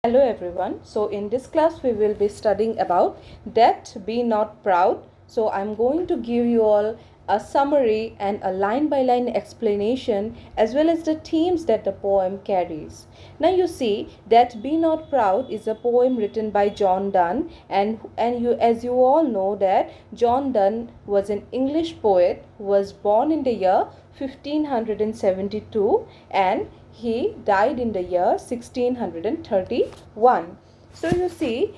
Hello everyone. So in this class we will be studying about That Be Not Proud. So I'm going to give you all a summary and a line by line explanation as well as the themes that the poem carries. Now you see That Be Not Proud is a poem written by John Donne, and you, as you all know, that John Donne was an English poet who was born in the year 1572 and he died in the year 1631. So you see,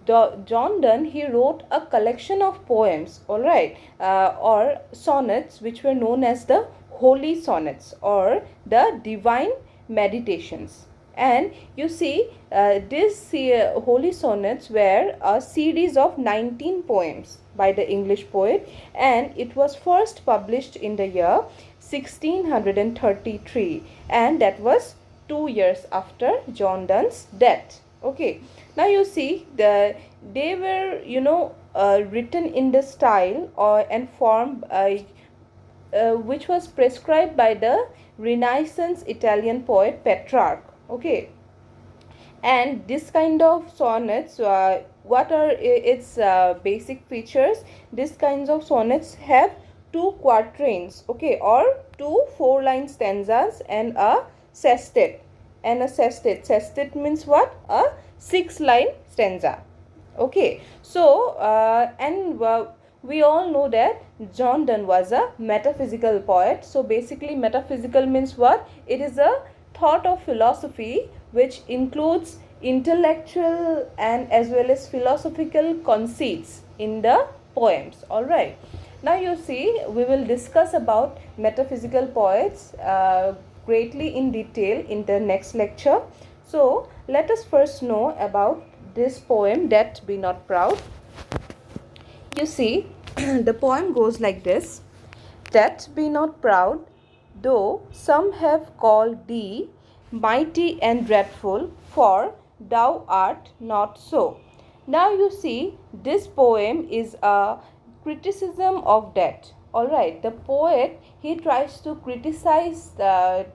John Donne, he wrote a collection of poems, alright, or sonnets, which were known as the Holy Sonnets or the Divine Meditations. And you see, these Holy Sonnets were a series of 19 poems by the English poet, and it was first published in the year 1633, and that was 2 years after John Donne's death. Okay, now you see they were written in the style and form which was prescribed by the Renaissance Italian poet Petrarch. Okay, and this kind of sonnets, what are its basic features? These kinds of sonnets have two quatrains, okay, or two 4-line stanzas and a sestet. And a sestet means what? A 6-line stanza. Okay, so we all know that John Donne was a metaphysical poet. So basically metaphysical means what? It is a thought of philosophy which includes intellectual and as well as philosophical conceits in the poems. All right, now you see we will discuss about metaphysical poets greatly in detail in the next lecture. So let us first know about this poem, That Be Not Proud. You see, the poem goes like this: That be not proud, though some have called thee mighty and dreadful, for thou art not so. Now you see, this poem is a criticism of death. All right, the poet, he tries to criticize the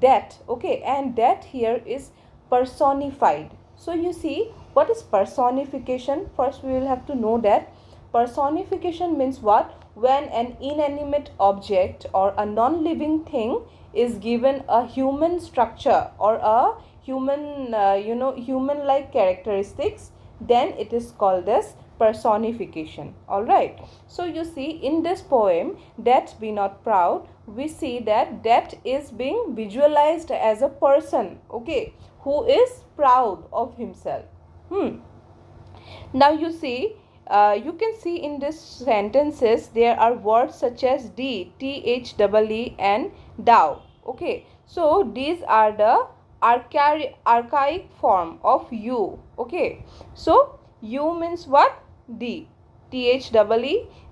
death. Okay, and death here is personified. So you see, what is personification? First we will have to know that personification means what? When an inanimate object or a non-living thing is given a human structure or a human human-like characteristics, then it is called as personification. All right, so you see in this poem, That Be Not Proud, we see that death is being visualized as a person, okay, who is proud of himself. Now you see, you can see in these sentences there are words such as thee, thee, and thou. Okay, so these are the archaic form of you. Okay, so you means what? Thee, thee,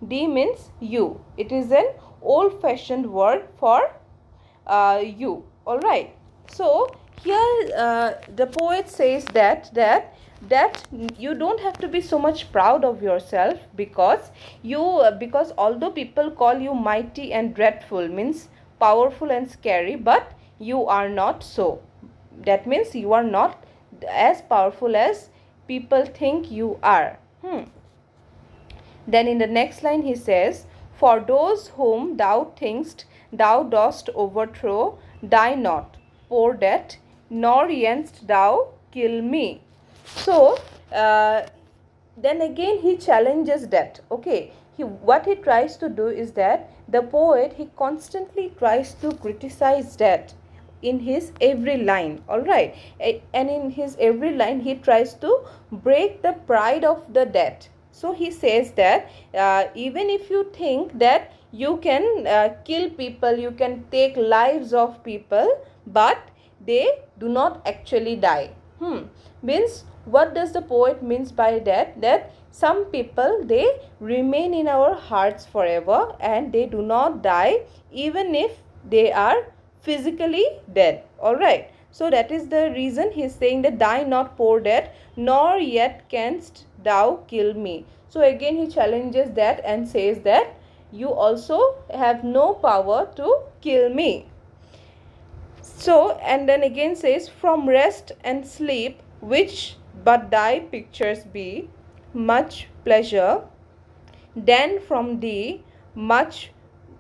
thee means you. It is an old fashioned word for you. All right, so here the poet says that you don't have to be so much proud of yourself, because although people call you mighty and dreadful, means powerful and scary, but you are not so. That means you are not as powerful as people think you are. Then in the next line he says, for those whom thou thinkst thou dost overthrow, die not, poor death, nor yet thou kill me. So then again he challenges death. Okay, what he tries to do is that the poet, he constantly tries to criticize death in his every line. All right, and in his every line he tries to break the pride of the death. So he says that even if you think that you can kill people, you can take lives of people, but they do not actually die. Means, what does the poet means by that? That some people, they remain in our hearts forever and they do not die even if they are physically dead. All right, so that is the reason he is saying that die not, poor death, nor yet canst thou kill me. So again he challenges that and says that you also have no power to kill me. So, and then again says, from rest and sleep, which but thy pictures be, much pleasure, then from thee much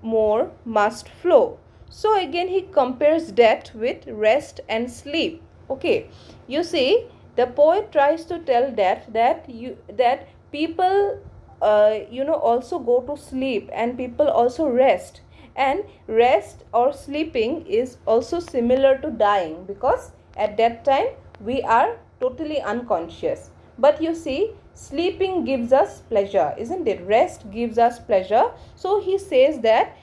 more must flow. So again he compares that with rest and sleep. Okay, you see, the poet tries to tell that people also go to sleep, and people also rest, and rest or sleeping is also similar to dying, because at that time we are totally unconscious. But you see, sleeping gives us pleasure, isn't it? Rest gives us pleasure. So he says that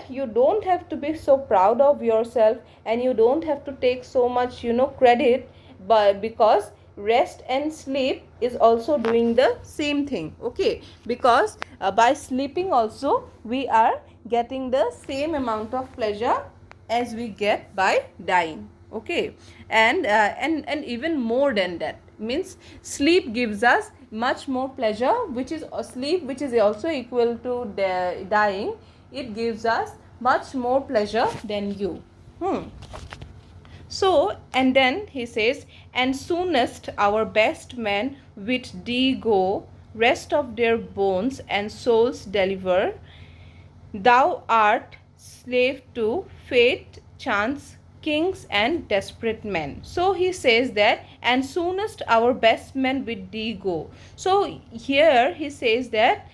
you don't have to be so proud of yourself, and you don't have to take so much credit, but because rest and sleep is also doing the same thing. Okay, because by sleeping also we are getting the same amount of pleasure as we get by dying. Okay, and even more than that, means sleep gives us much more pleasure, which is a sleep which is also equal to dying. It gives us much more pleasure than you. So, and then he says, and soonest our best men with thee go, rest of their bones and souls deliver. Thou art slave to fate, chance, kings, and desperate men. So he says that, and soonest our best men with thee go. So here he says that,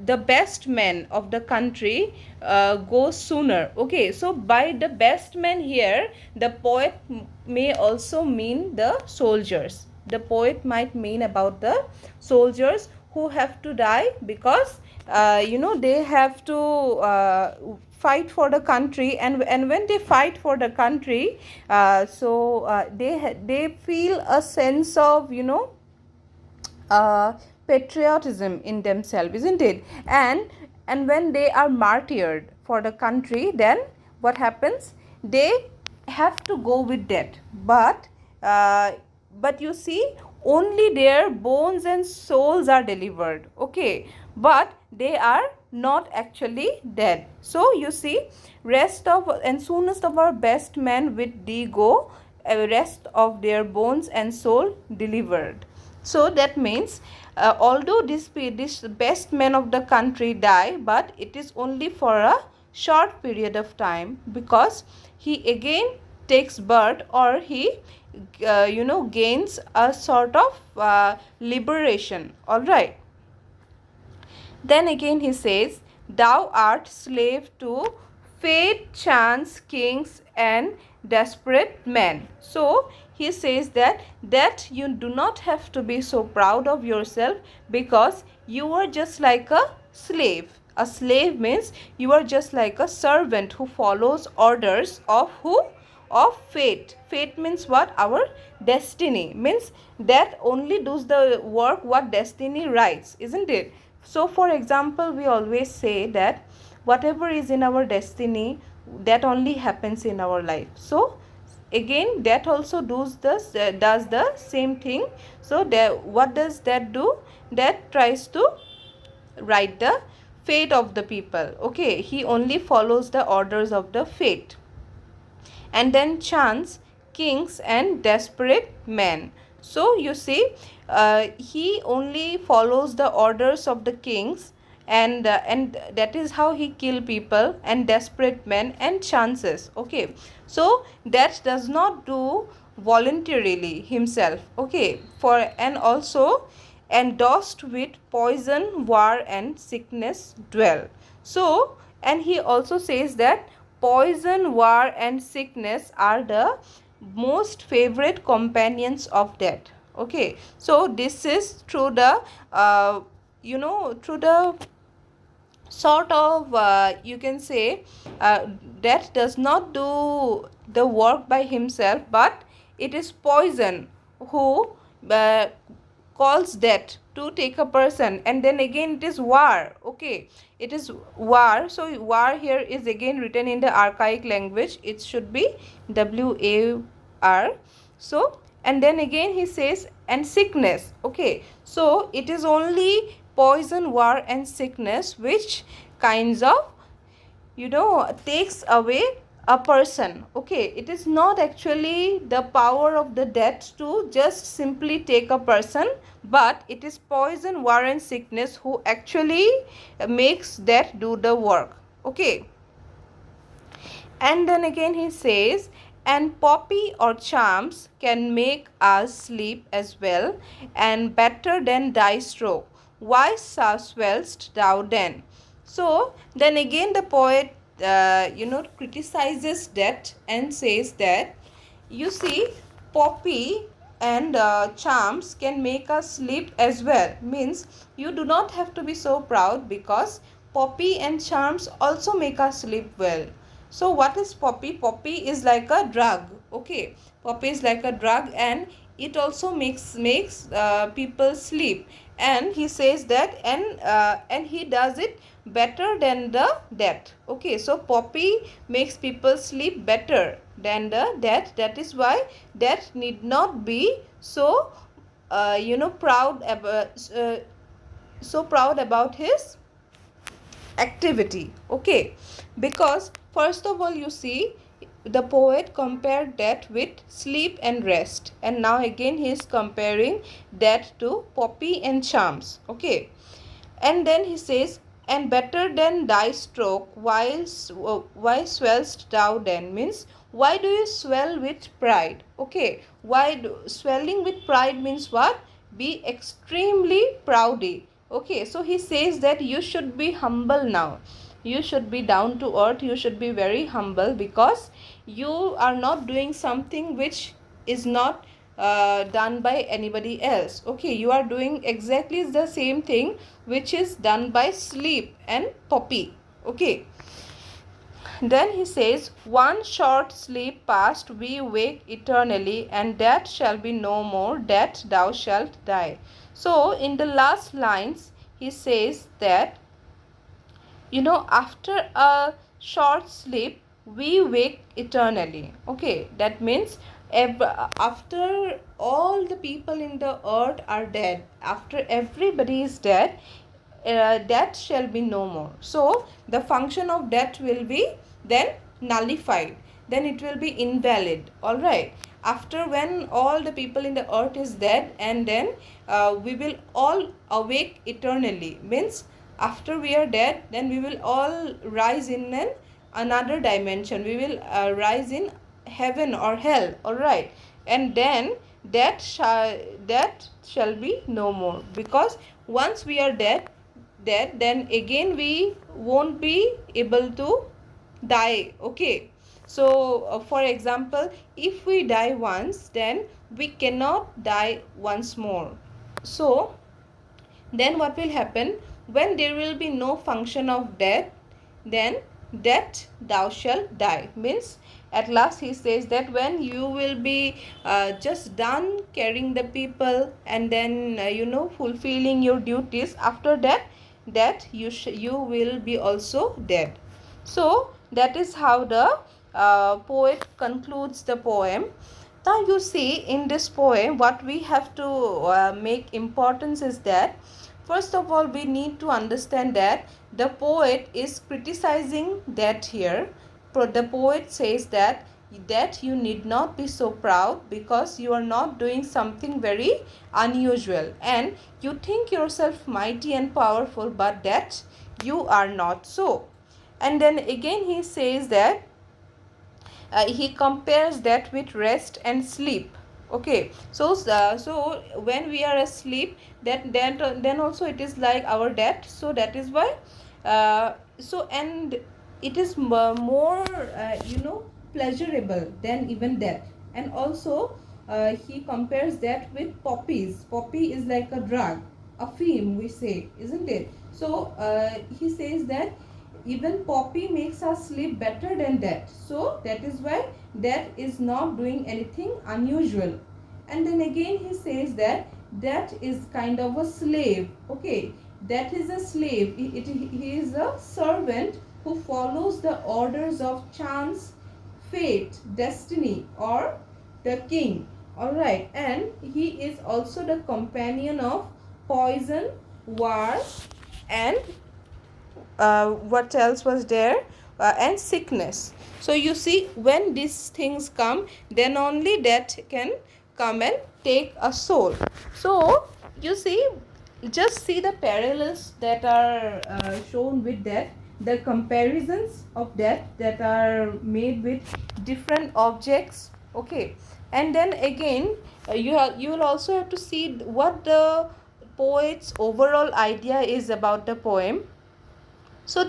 the best men of the country go sooner. Okay, so by the best men here, the poet may also mean the soldiers. The poet might mean about the soldiers who have to die because they have to fight for the country, and when they fight for the country, they feel a sense of patriotism in themselves, isn't it? And when they are martyred for the country, then what happens? They have to go with that, uh, but you see, only their bones and souls are delivered. Okay, but they are not actually dead. So you see, rest of and soonest of our best men with thee go, rest of their bones and soul delivered. So that means, although this best men of the country die, but it is only for a short period of time, because he again takes birth, or he gains a sort of liberation. All right. Then again he says, thou art slave to fate, chance, kings, and desperate men. So he says that you do not have to be so proud of yourself, because you are just like a slave. A slave means you are just like a servant who follows orders of who? Of fate. Fate means what? Our destiny. Means that only does the work what destiny writes, isn't it? So for example, we always say that whatever is in our destiny, that only happens in our life. So again, that also does the same thing. So what does that do? That tries to write the fate of the people. Okay, he only follows the orders of the fate. And then chance, kings, and desperate men. So you see, he only follows the orders of the kings, and that is how he kill people, and desperate men, and chances. Okay, so that does not do voluntarily himself. Okay, for and also endorsed with poison, war, and sickness dwell. So, and he also says that poison, war, and sickness are the most favorite companions of death. Okay, so this is through the through the sort of you can say, death does not do the work by himself, but it is poison who calls death to take a person. And then again it is war. Okay, it is war. So war here is again written in the archaic language. It should be war. So, and then again he says, and sickness. Okay, so it is only poison, war, and sickness which kinds of takes away a person. Okay, it is not actually the power of the death to just simply take a person, but it is poison, war and sickness who actually makes death do the work. Okay, and then again he says, and poppy or charms can make us sleep as well, and better than thy stroke. Why swellst thou then? So then again the poet, criticizes that and says that, you see, poppy and charms can make us sleep as well. Means you do not have to be so proud, because poppy and charms also make us sleep well. So what is poppy? Poppy is like a drug. Okay, poppy is like a drug, and it also makes people sleep. And he says that, and he does it better than the death. Okay, so poppy makes people sleep better than the death. That is why death need not be so proud about his activity. Okay, because first of all, you see, the poet compared death with sleep and rest, and now again he is comparing death to poppy and charms. Okay, and then he says, and better than thy stroke, why swellst thou then? Means, why do you swell with pride? Okay, swelling with pride means what? Be extremely proudy. Okay, so he says that you should be humble now. You should be down to earth. You should be very humble, because you are not doing something which is not done by anybody else. Okay, you are doing exactly the same thing which is done by sleep and poppy. Okay, then he says, one short sleep past we wake eternally, and that shall be no more, that thou shalt die. So in the last lines he says that, after a short sleep we wake eternally. Okay, that means after all the people in the earth are dead, after everybody is dead, death shall be no more. So the function of death will be then nullified, then it will be invalid. All right, after when all the people in the earth is dead, and then we will all awake eternally. Means after we are dead, then we will all rise in another dimension. We will rise in heaven or hell. All right, and then that shall be no more, because once we are dead, then again we won't be able to die. Okay, so for example, if we die once, then we cannot die once more. So then what will happen? When there will be no function of death, then death thou shalt die. Means at last he says that when you will be just done carrying the people, and then fulfilling your duties, after that you will be also dead. So that is how the poet concludes the poem. Now you see, in this poem what we have to make importance is that, first of all, we need to understand that the poet is criticizing that here. The poet says that you need not be so proud, because you are not doing something very unusual, and you think yourself mighty and powerful, but that you are not so. And then again he says that he compares that with rest and sleep. Okay, so when we are asleep, then also it is like our death. So that is why and it is more pleasurable than even death. And also he compares that with poppies. Poppy is like a drug, a theme we say, isn't it? So he says that even poppy makes us sleep better than death. So that is why death is not doing anything unusual. And then again he says that death is kind of a slave. Okay, death is a slave. He is a servant who follows the orders of chance, fate, destiny, or the king. All right, and he is also the companion of poison, war, and what else was there? and sickness. So you see, when these things come, then only death can come and take a soul. So you see, just see the parallels that are shown with that, the comparisons of that that are made with different objects. Okay, and then again, you will also have to see what the poet's overall idea is about the poem. So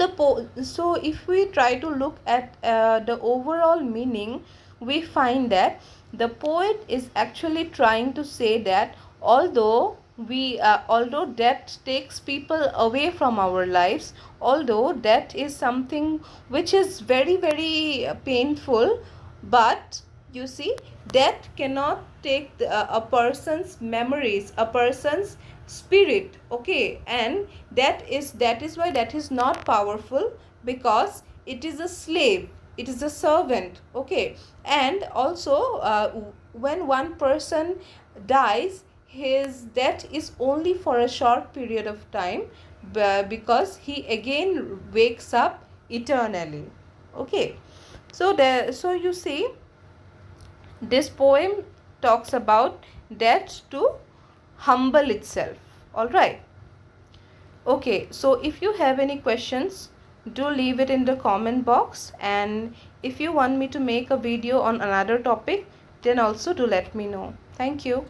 so if we try to look at the overall meaning, we find that the poet is actually trying to say that although death takes people away from our lives, although death is something which is very very painful, but you see, death cannot take a person's memories, a person's spirit. Okay, and that is why that is not powerful, because it is a slave, it is a servant. Okay, and also when one person dies, his death is only for a short period of time, because he again wakes up eternally. Okay, so you see, this poem talks about death to humble itself. All right. Okay, so if you have any questions, do leave it in the comment box, and if you want me to make a video on another topic, then also do let me know. Thank you.